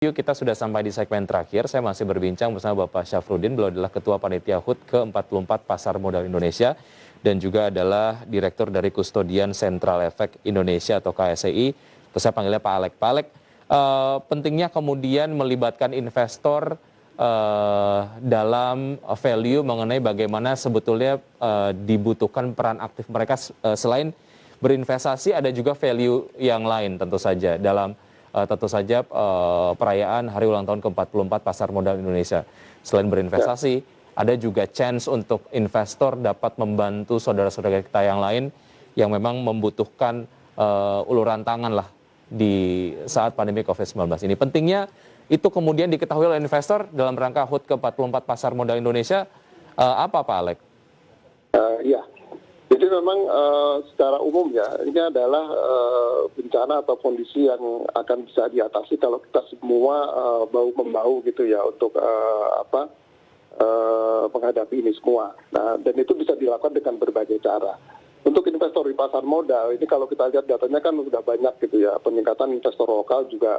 Yuk, kita sudah sampai di segmen terakhir. Saya masih berbincang bersama Bapak Syafruddin. Beliau adalah Ketua Panitia HUT ke-44 Pasar Modal Indonesia dan juga adalah Direktur dari Kustodian Central Efek Indonesia atau KSEI. Saya panggilnya Pak Alek. Pak Alek, pentingnya kemudian melibatkan investor dalam value mengenai bagaimana sebetulnya dibutuhkan peran aktif mereka selain berinvestasi, ada juga value yang lain tentu saja dalam perayaan hari ulang tahun ke-44 Pasar Modal Indonesia. Selain berinvestasi, ada juga chance untuk investor dapat membantu saudara-saudara kita yang lain yang memang membutuhkan uluran tangan lah di saat pandemi COVID-19 ini. Pentingnya itu kemudian diketahui oleh investor dalam rangka HUT ke-44 Pasar Modal Indonesia, apa Pak Alek? Ya, jadi memang secara umum ya, ini adalah bencana atau kondisi yang akan bisa diatasi kalau kita semua bahu-membahu gitu ya untuk menghadapi ini semua. Nah, dan itu bisa dilakukan dengan berbagai cara. Untuk investor di pasar modal, ini kalau kita lihat datanya kan sudah banyak gitu ya, peningkatan investor lokal juga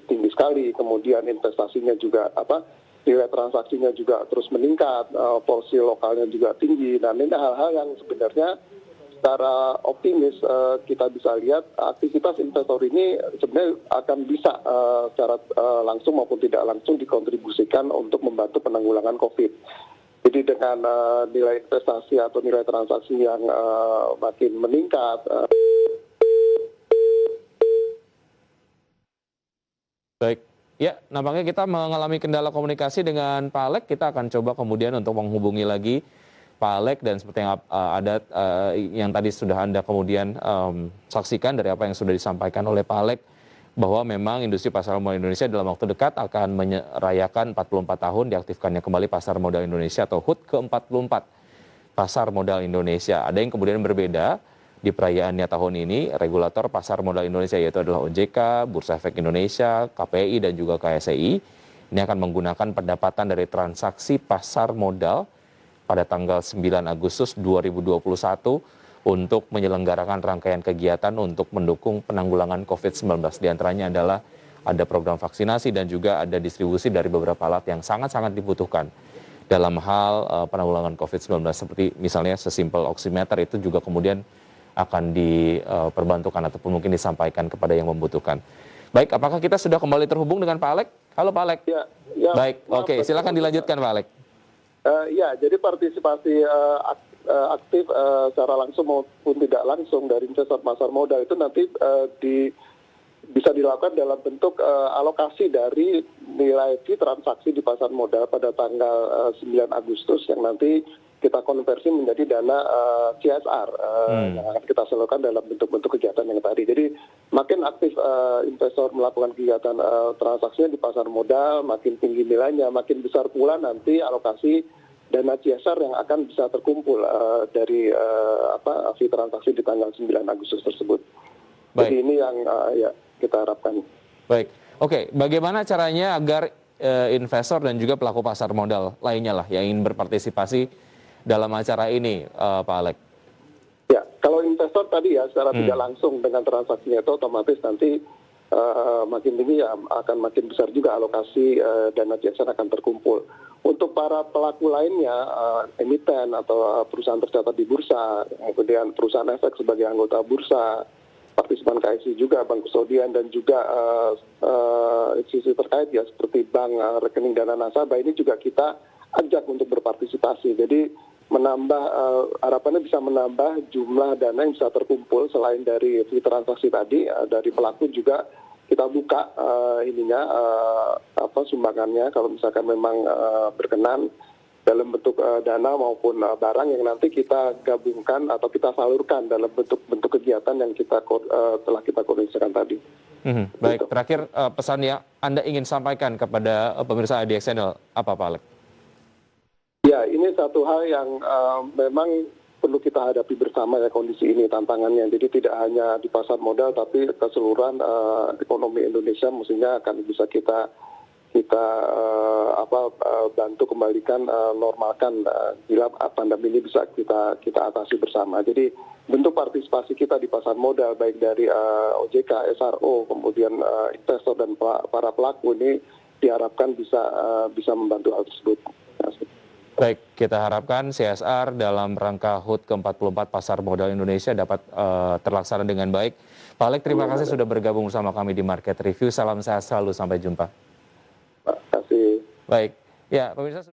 tinggi sekali, kemudian investasinya juga nilai transaksinya juga terus meningkat, porsi lokalnya juga tinggi. Dan ini hal-hal yang sebenarnya secara optimis kita bisa lihat aktivitas investor ini sebenarnya akan bisa secara langsung maupun tidak langsung dikontribusikan untuk membantu penanggulangan COVID. Jadi dengan nilai investasi atau nilai transaksi yang makin meningkat. Baik. Ya, nampaknya kita mengalami kendala komunikasi dengan Pak Alek. Kita akan coba kemudian untuk menghubungi lagi Pak Alek, dan seperti yang ada yang tadi sudah Anda kemudian saksikan dari apa yang sudah disampaikan oleh Pak Alek, bahwa memang industri pasar modal Indonesia dalam waktu dekat akan merayakan 44 tahun diaktifkannya kembali Pasar Modal Indonesia atau HUT ke-44 Pasar Modal Indonesia. Ada yang kemudian berbeda di perayaannya tahun ini. Regulator Pasar Modal Indonesia yaitu adalah OJK, Bursa Efek Indonesia, KPI, dan juga KSEI. Ini akan menggunakan pendapatan dari transaksi pasar modal pada tanggal 9 Agustus 2021 untuk menyelenggarakan rangkaian kegiatan untuk mendukung penanggulangan COVID-19. Di antaranya adalah ada program vaksinasi dan juga ada distribusi dari beberapa alat yang sangat-sangat dibutuhkan dalam hal penanggulangan COVID-19, seperti misalnya sesimpel oximeter itu juga kemudian akan diperbantukan ataupun mungkin disampaikan kepada yang membutuhkan. Baik, apakah kita sudah kembali terhubung dengan Pak Alek? Halo Pak Alek. Ya, baik, oke, silakan dilanjutkan Pak Alek. Ya, jadi partisipasi aktif secara langsung maupun tidak langsung dari investor pasar modal itu nanti bisa dilakukan dalam bentuk alokasi dari nilai fee transaksi di pasar modal pada tanggal 9 Agustus yang nanti kita konversi menjadi dana CSR yang akan kita salurkan dalam bentuk-bentuk kegiatan yang tadi. Jadi makin aktif investor melakukan kegiatan transaksinya di pasar modal, makin tinggi nilainya, makin besar pula nanti alokasi dana CSR yang akan bisa terkumpul dari fee transaksi di tanggal 9 Agustus tersebut. Baik. Jadi ini yang ya kita harapkan. Baik, oke. Bagaimana caranya agar investor dan juga pelaku pasar modal lainnya lah yang ingin berpartisipasi dalam acara ini, Pak Alek? Ya, kalau investor tadi ya secara tidak langsung dengan transaksinya itu otomatis nanti makin tinggi ya akan makin besar juga alokasi dana CSR akan terkumpul. Untuk para pelaku lainnya, emiten atau perusahaan tercatat di bursa, kemudian perusahaan efek sebagai anggota bursa, partisipan KSI juga, bank kustodian, dan juga institusi terkait ya seperti bank, rekening dana nasabah, ini juga kita ajak untuk berpartisipasi. Jadi menambah harapannya bisa menambah jumlah dana yang bisa terkumpul selain dari fee transaksi tadi, dari pelaku juga kita buka sumbangannya kalau misalkan memang berkenan dalam bentuk dana maupun barang yang nanti kita gabungkan atau kita salurkan dalam bentuk kegiatan yang kita telah kita koordinasikan tadi. Baik, terakhir pesan yang Anda ingin sampaikan kepada pemirsa ADX Channel apa Pak Alek? Ya, ini satu hal yang memang perlu kita hadapi bersama ya kondisi ini, tantangannya. Jadi tidak hanya di pasar modal tapi keseluruhan ekonomi Indonesia mestinya akan bisa kita kita bantu kembalikan, normalkan bila pandemi ini bisa kita atasi bersama. Jadi bentuk partisipasi kita di pasar modal baik dari OJK, SRO, kemudian investor dan para pelaku ini diharapkan bisa membantu hal tersebut. Baik, kita harapkan CSR dalam rangka HUT ke-44 Pasar Modal Indonesia dapat terlaksana dengan baik. Pak Alek, terima kasih sudah bergabung bersama kami di Market Review. Salam sehat selalu, sampai jumpa. Terima kasih. Baik, ya pemirsa.